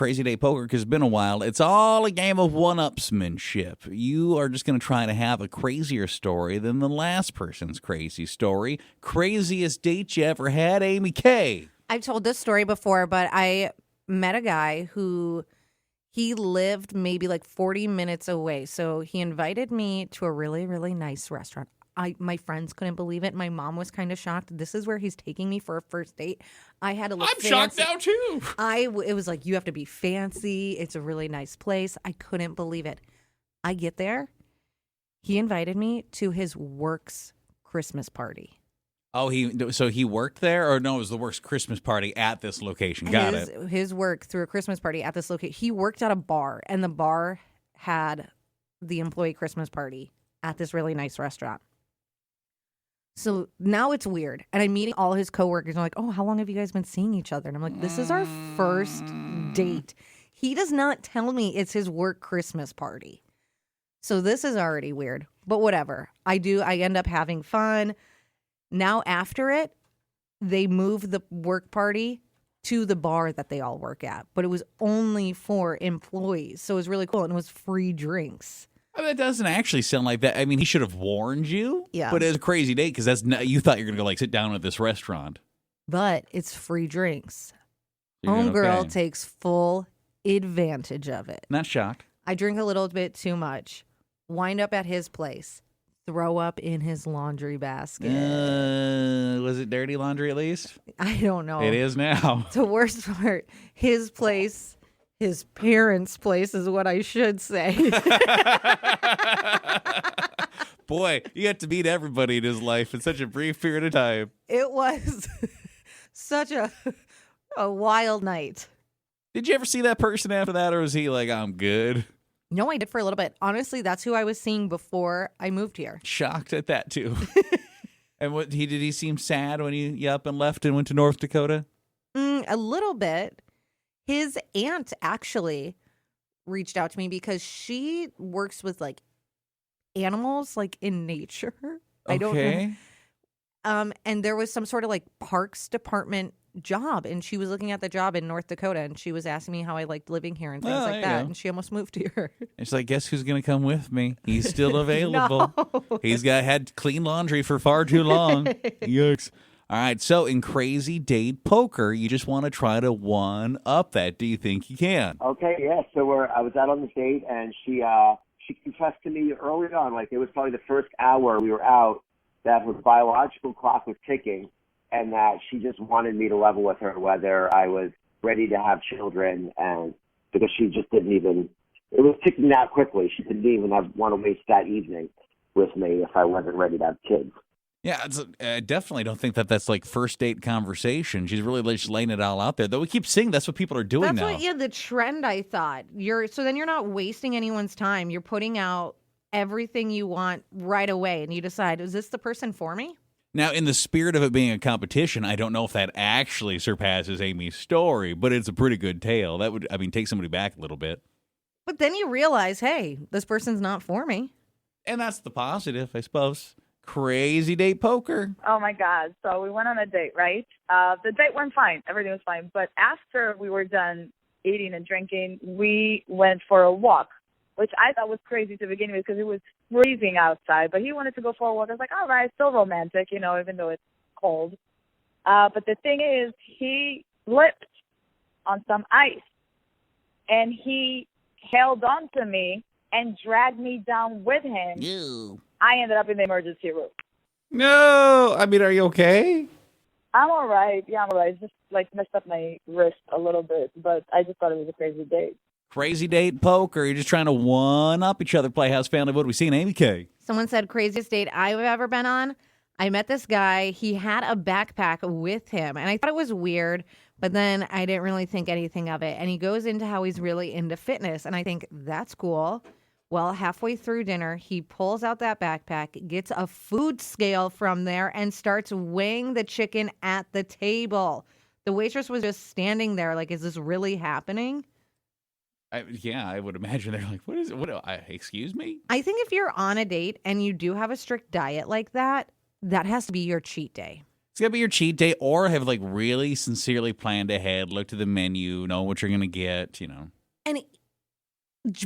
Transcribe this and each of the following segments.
Crazy Day Poker, because it's been a while. It's all a game of one-upsmanship. You are just going to try to have a crazier story than the last person's crazy story. Craziest date you ever had, Amy K. I've told this story before, but I met a guy who he lived maybe like 40 minutes away. So he invited me to a really, really nice restaurant. My friends couldn't believe it. My mom was kind of shocked. This is where he's taking me for a first date. I had to look fancy. I'm shocked now, too. It was like, you have to be fancy. It's a really nice place. I couldn't believe it. I get there. He invited me to his work's Christmas party. Oh, so he worked there? Or no, it was the work's Christmas party at this location. Got it. His work threw a Christmas party at this location. He worked at a bar, and the bar had the employee Christmas party at this really nice restaurant. So now it's weird. And I'm meeting all his coworkers. I'm like, oh, how long have you guys been seeing each other? And I'm like, this is our first date. He does not tell me it's his work Christmas party. So this is already weird. But whatever. I end up having fun. Now after it, they moved the work party to the bar that they all work at. But it was only for employees. So it was really cool. And it was free drinks. That doesn't actually sound like that. I mean, he should have warned you. Yeah. But it's a crazy date because you thought you were going to go sit down at this restaurant. But it's free drinks. You're Homegirl okay. takes full advantage of it. Not shocked. I drink a little bit too much. Wind up at his place. Throw up in his laundry basket. Was it dirty laundry at least? I don't know. It is now. The worst part, his place, his parents' place is what I should say. Boy, you get to meet everybody in his life in such a brief period of time. It was such a wild night. Did you ever see that person after that, or was he like, I'm good? No, I did for a little bit. Honestly, that's who I was seeing before I moved here. Shocked at that, too. And did he seem sad when you up and left and went to North Dakota? A little bit. His aunt actually reached out to me because she works with animals in nature. I don't know. And there was some sort of parks department job, and she was looking at the job in North Dakota, and she was asking me how I liked living here and things like that. And she almost moved here. It's like, guess who's going to come with me? He's still available. No. He's had clean laundry for far too long. Yucks. All right, so in Crazy Date Poker, you just want to try to one-up that. Do you think you can? Okay, yeah. So I was out on this date, and she confessed to me early on, it was probably the first hour we were out, that her biological clock was ticking, and that she just wanted me to level with her whether I was ready to have children, and because she just didn't even, it was ticking that quickly. She didn't even want to waste that evening with me if I wasn't ready to have kids. Yeah, I definitely don't think that's first date conversation. She's really just laying it all out there. Though we keep seeing that's what people are doing now. That's the trend, I thought. So then you're not wasting anyone's time. You're putting out everything you want right away, and you decide, is this the person for me? Now, in the spirit of it being a competition, I don't know if that actually surpasses Amy's story, but it's a pretty good tale. That would, take somebody back a little bit. But then you realize, hey, this person's not for me. And that's the positive, I suppose. Crazy Date Poker. Oh, my God. So we went on a date, right? The date went fine. Everything was fine. But after we were done eating and drinking, we went for a walk, which I thought was crazy to begin with because it was freezing outside. But he wanted to go for a walk. I was like, all right, still romantic, even though it's cold. But the thing is, he slipped on some ice, and he held on to me and dragged me down with him. Ew. I ended up in the emergency room. No. Are you okay? I'm all right. Yeah, I'm all right. Just messed up my wrist a little bit, but I just thought it was a crazy date. Crazy Date Poker. You're just trying to one-up each other. Playhouse Family. What do we see in Amy K? Someone said, craziest date I've ever been on. I met this guy. He had a backpack with him, and I thought it was weird, but then I didn't really think anything of it. And he goes into how he's really into fitness, and I think that's cool. Well, halfway through dinner, he pulls out that backpack, gets a food scale from there, and starts weighing the chicken at the table. The waitress was just standing there is this really happening? I would imagine they're like, what is it? Excuse me? I think if you're on a date and you do have a strict diet like that, that has to be your cheat day. It's got to be your cheat day, or have like really sincerely planned ahead, looked at the menu, know what you're going to get,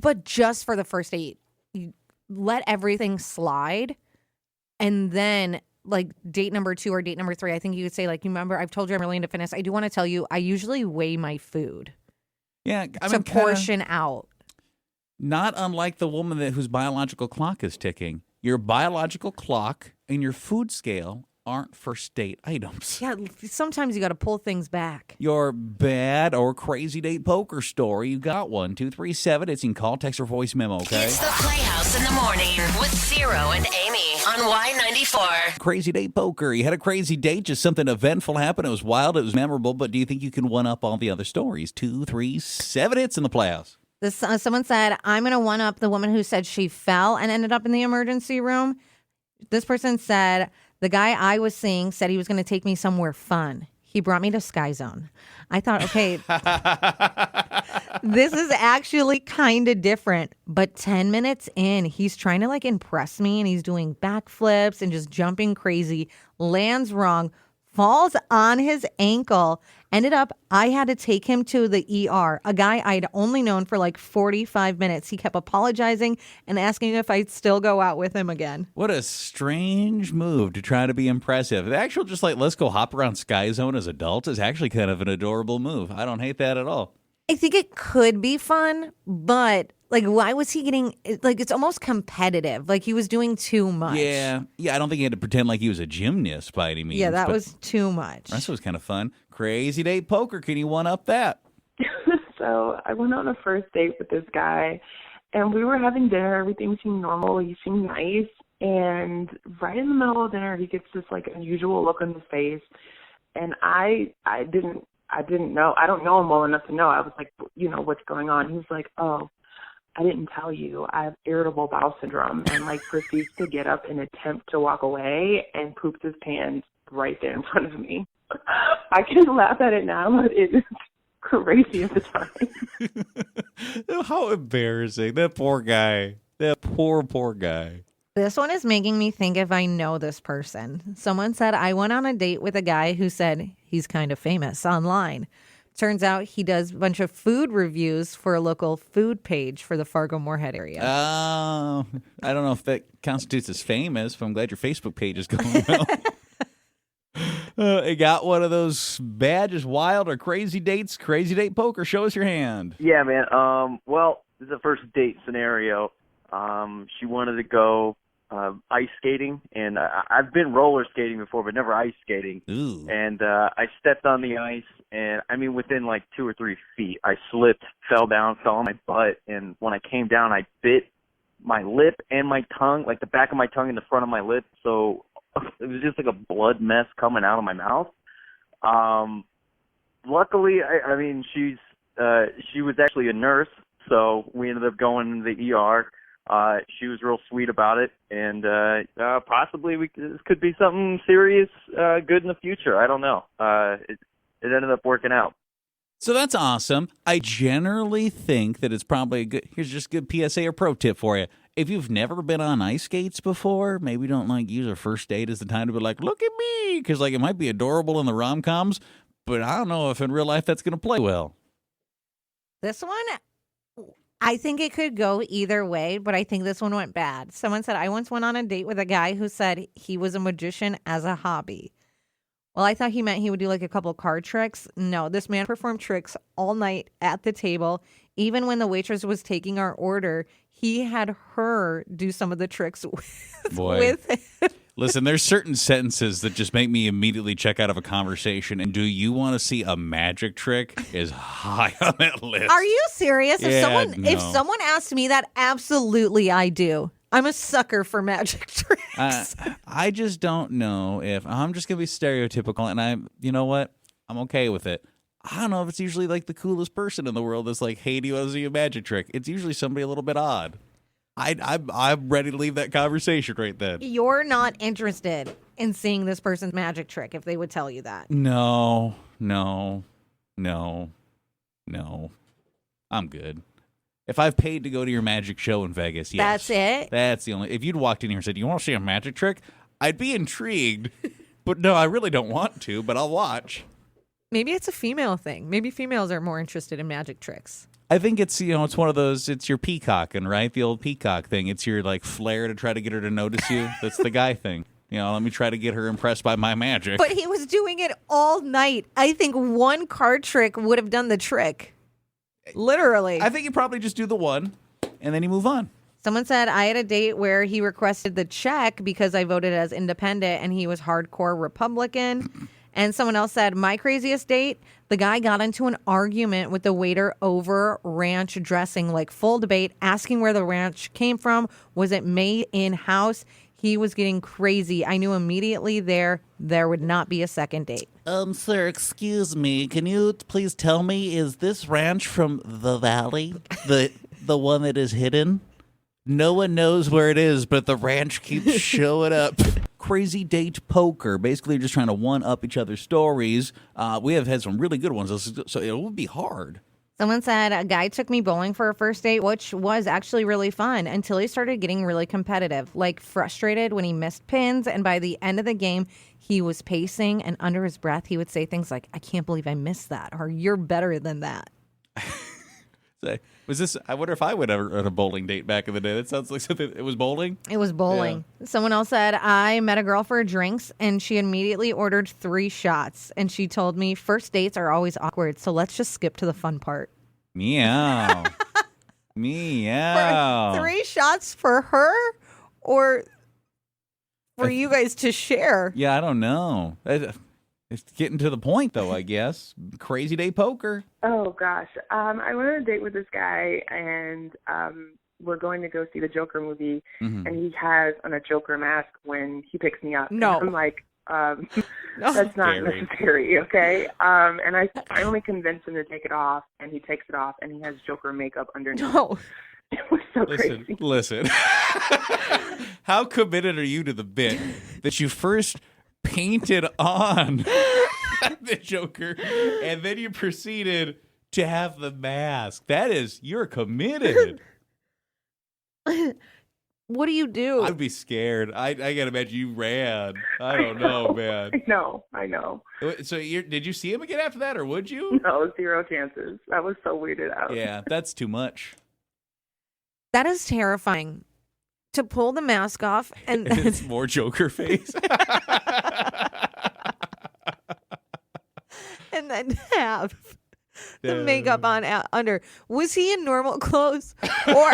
But just for the first date, you let everything slide. And then like date number 2 or date number 3, I think you could say, like, you remember, I've told you I'm really into fitness. I do want to tell you, I usually weigh my food. Yeah. To portion out. Not unlike the woman whose biological clock is ticking. Your biological clock and your food scale aren't first date items. Yeah, sometimes you got to pull things back. Your bad or crazy date poker story. You got one. 237. It's in call, text, or voice memo, okay? It's the Playhouse in the morning with Zero and Amy on Y94. Crazy date poker. You had a crazy date, just something eventful happened. It was wild, it was memorable, but do you think you can one up all the other stories? 237. It's in the Playhouse. Someone said, I'm going to one up the woman who said she fell and ended up in the emergency room. This person said, the guy I was seeing said he was going to take me somewhere fun. He brought me to Sky Zone. I thought, okay, this is actually kind of different. But 10 minutes in, he's trying to like impress me, and he's doing backflips and just jumping crazy, lands wrong, falls on his ankle. Ended up, I had to take him to the ER. A guy I'd only known for like 45 minutes. He kept apologizing and asking if I'd still go out with him again. What a strange move to try to be impressive. The actual just like, let's go hop around Sky Zone as adults is actually kind of an adorable move. I don't hate that at all. I think it could be fun, but like, why was he getting, like, it's almost competitive. Like, he was doing too much. Yeah, I don't think he had to pretend like he was a gymnast by any means. Yeah, that was too much. That was kind of fun. Crazy date poker. Can you one up that? So I went on a first date with this guy, and we were having dinner. Everything seemed normal. He seemed nice. And right in the middle of dinner, he gets this like unusual look on his face. And I didn't know. I don't know him well enough to know. I was like, what's going on? He was like, oh, I didn't tell you. I have irritable bowel syndrome, and like proceeds to get up and attempt to walk away and poops his pants right there in front of me. I can laugh at it now, but it is crazy at the time. How embarrassing. That poor guy. That poor guy. This one is making me think if I know this person. Someone said, I went on a date with a guy who said he's kind of famous online. Turns out he does a bunch of food reviews for a local food page for the Fargo-Moorhead area. Oh, I don't know if that constitutes as famous, but I'm glad your Facebook page is going well. You got one of those bad, just wild or crazy dates? Crazy date poker. Show us your hand. Yeah, man. Well, this is a first date scenario. She wanted to go ice skating, and I've been roller skating before, but never ice skating. Ooh. And I stepped on the ice, and I mean, within like 2 or 3 feet, I slipped, fell down, fell on my butt, and when I came down, I bit my lip and my tongue, like the back of my tongue and the front of my lip, so it was just like a blood mess coming out of my mouth. Luckily, I mean, she was actually a nurse, so we ended up going to the ER. She was real sweet about it, and possibly this could be something serious, good in the future. I don't know. It ended up working out. So that's awesome. I generally think that it's probably a good. Here's just a good PSA or pro tip for you. If you've never been on ice skates before, maybe don't like use a first date as the time to be like, look at me, because like it might be adorable in the rom-coms, but I don't know if in real life that's going to play well. This one, I think it could go either way, but I think this one went bad. Someone said, I once went on a date with a guy who said he was a magician as a hobby. Well, I thought he meant he would do like a couple card tricks. No, this man performed tricks all night at the table. Even when the waitress was taking our order, he had her do some of the tricks with him. Listen, there's certain sentences that just make me immediately check out of a conversation. And do you want to see a magic trick is high on that list. Are you serious? Yeah, If someone asked me that, absolutely I do. I'm a sucker for magic tricks. I just don't know if I'm just going to be stereotypical, and you know what? I'm okay with it. I don't know if it's usually like the coolest person in the world that's like, hey, do you want to see a magic trick? It's usually somebody a little bit odd. I'm ready to leave that conversation right then. You're not interested in seeing this person's magic trick if they would tell you that. No. I'm good. If I've paid to go to your magic show in Vegas, yes. That's it? That's the only. If you'd walked in here and said, you want to see a magic trick? I'd be intrigued. But no, I really don't want to, but I'll watch. Maybe it's a female thing. Maybe females are more interested in magic tricks. I think it's, it's one of those, it's your peacocking, right? The old peacock thing. It's your, flair to try to get her to notice you. That's the guy thing. Let me try to get her impressed by my magic. But he was doing it all night. I think one card trick would have done the trick. Literally. I think you probably just do the one, and then you move on. Someone said, I had a date where he requested the check because I voted as independent and he was hardcore Republican. And someone else said, my craziest date, the guy got into an argument with the waiter over ranch dressing, full debate, asking where the ranch came from. Was it made in-house? He was getting crazy. I knew immediately there would not be a second date. Sir, excuse me. Can you please tell me, is this ranch from the valley? The one that is hidden? No one knows where it is, but the ranch keeps showing up. Crazy date poker. Basically, you're just trying to one-up each other's stories. We have had some really good ones, so it would be hard. Someone said, a guy took me bowling for a first date, which was actually really fun until he started getting really competitive, frustrated when he missed pins. And by the end of the game, he was pacing, and under his breath, he would say things like, I can't believe I missed that, or you're better than that. Was this? I wonder if I would ever on a bowling date back in the day. That sounds like something. It was bowling. It was bowling. Yeah. Someone else said, I met a girl for drinks and she immediately ordered 3 shots. And she told me first dates are always awkward, so let's just skip to the fun part. Meow. Meow. 3 shots for her or for you guys to share? Yeah, I don't know. It's getting to the point, though, I guess. Crazy day poker. Oh, gosh. I went on a date with this guy, and we're going to go see the Joker movie, and he has on a Joker mask when he picks me up. No. And I'm like, that's not necessary, okay? And I finally convinced him to take it off, and he takes it off, and he has Joker makeup underneath. No. It was so crazy. Listen. How committed are you to the bit that you first painted on the Joker and then you proceeded to have the mask? You're committed. What do you do? I'd be scared. I gotta imagine you ran. I don't know, man. I know. So did you see him again after that, or would you? No, 0 chances. I was so weirded out. Yeah, that's too much. That is terrifying. To pull the mask off and it's more Joker face. And then have the makeup on under. Was he in normal clothes or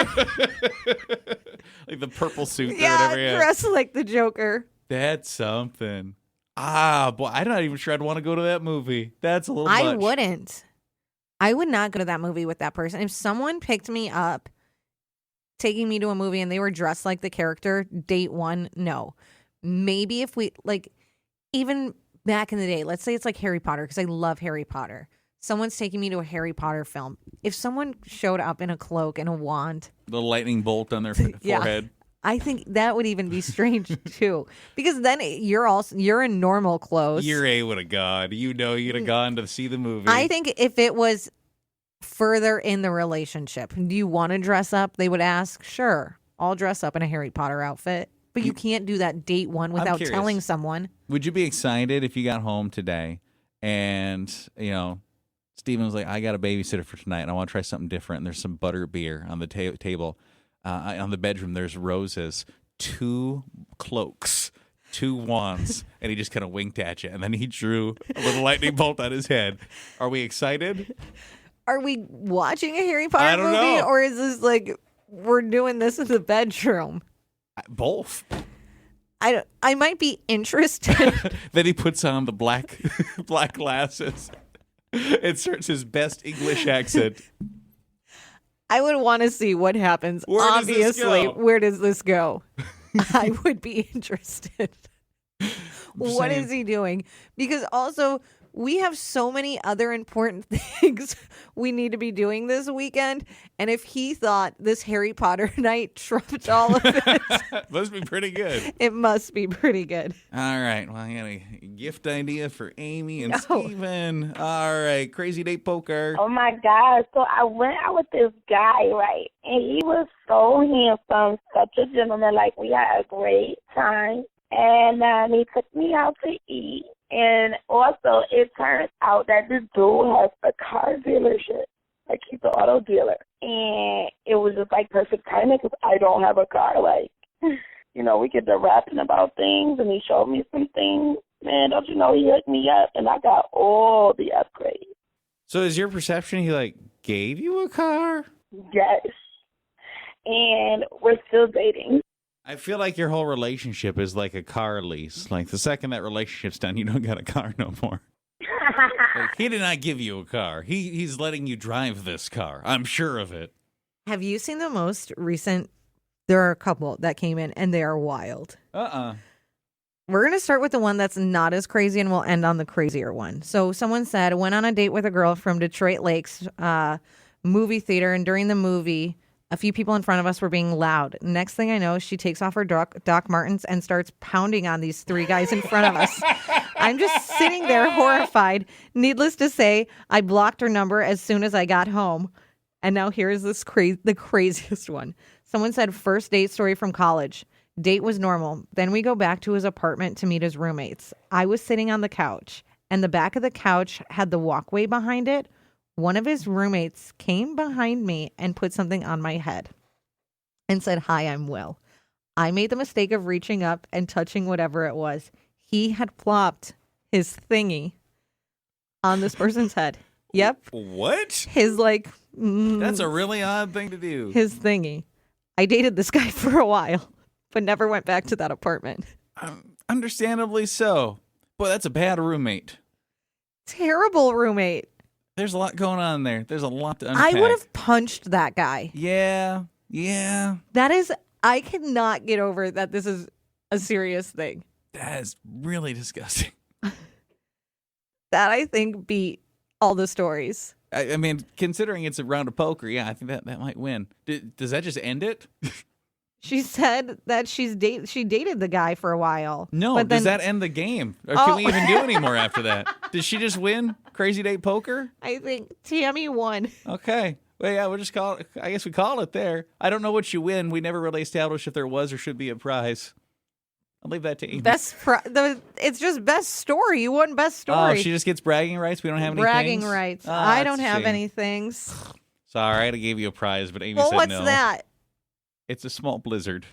like the purple suit or whatever? Yeah, dressed like the Joker. That's something. Boy, I'm not even sure I'd want to go to that movie. That's a little much. I wouldn't. I would not go to that movie with that person. If someone picked me up, taking me to a movie and they were dressed like the character, date 1, no. Maybe if we, even back in the day, let's say it's like Harry Potter, because I love Harry Potter. Someone's taking me to a Harry Potter film. If someone showed up in a cloak and a wand, the lightning bolt on their forehead, I think that would even be strange too, because then you're in normal clothes. You're would have gone. You'd have gone to see the movie. I think if it was further in the relationship, do you want to dress up? They would ask, sure, I'll dress up in a Harry Potter outfit. But you can't do that date 1 without telling someone. Would you be excited if you got home today and, Steven was like, I got a babysitter for tonight and I want to try something different. And there's some butter beer on the table. On the bedroom, there's roses, 2 cloaks, 2 wands, and he just kind of winked at you. And then he drew a little lightning bolt on his head. Are we excited? Are we watching a Harry Potter movie? Know. Or is this we're doing this in the bedroom? Both. I might be interested. Then he puts on the black glasses. It starts his best English accent. I would want to see what happens. Obviously, where does this go? I would be interested. What is he doing? Because also, we have so many other important things we need to be doing this weekend. And if he thought this Harry Potter night trumped all of it, must be pretty good. It must be pretty good. All right. Well, I got a gift idea for Amy and Steven. All right. Crazy date poker. Oh, my God. So I went out with this guy, right? And he was so handsome, such a gentleman. We had a great time. And he took me out to eat. And also, it turns out that this dude has a car dealership. Like, he's an auto dealer. And it was just, like, perfect timing because I don't have a car. Like, you know, we get to rapping about things, and he showed me some things. Man, don't you know, he hooked me up, and I got all the upgrades. So is your perception he, like, gave you a car? Yes. And we're still dating. I feel like your whole relationship is like a car lease. Like, the second that relationship's done, you don't got a car no more. Like, he did not give you a car. He's letting you drive this car. I'm sure of it. Have you seen the most recent? There are a couple that came in, and they are wild. We're going to start with the one that's not as crazy, and we'll end on the crazier one. So someone said, went on a date with a girl from Detroit Lakes movie theater, and during the movie, a few people in front of us were being loud. Next thing I know, she takes off her Doc Martens and starts pounding on these three guys in front of us. I'm just sitting there horrified. Needless to say, I blocked her number as soon as I got home. And now here's this the craziest one. Someone said, first date story from college. Date was normal. Then we go back to his apartment to meet his roommates. I was sitting on the couch, and the back of the couch had the walkway behind it. One of his roommates came behind me and put something on my head and said, "Hi, I'm Will." I made the mistake of reaching up and touching whatever it was. He had plopped his thingy on this person's head. Yep. What? His, like... That's a really odd thing to do. His thingy. I dated this guy for a while, but never went back to that apartment. Understandably so. Boy, that's a bad roommate. Terrible roommate. There's a lot going on there. There's a lot to unpack. I would have punched that guy. Yeah. That is, I cannot get over that this is a serious thing. That is really disgusting. That, I think, beat all the stories. I mean, considering it's a round of poker, yeah, I think that might win. Does that just end it? She said that she dated the guy for a while. No, but does that end the game? Or can we even do any more after that? Did she just win Crazy Date Poker? I think Tammy won. Okay. Well, yeah, we'll just call it. I guess we call it there. I don't know what you win. We never really established if there was or should be a prize. I'll leave that to Amy. It's just best story. You won best story. Oh, she just gets bragging rights? We don't have any bragging things? rights. Oh, I don't that's a have shame. any things. Sorry, I gave you a prize, but Amy Well, said what's no. that? It's a small blizzard.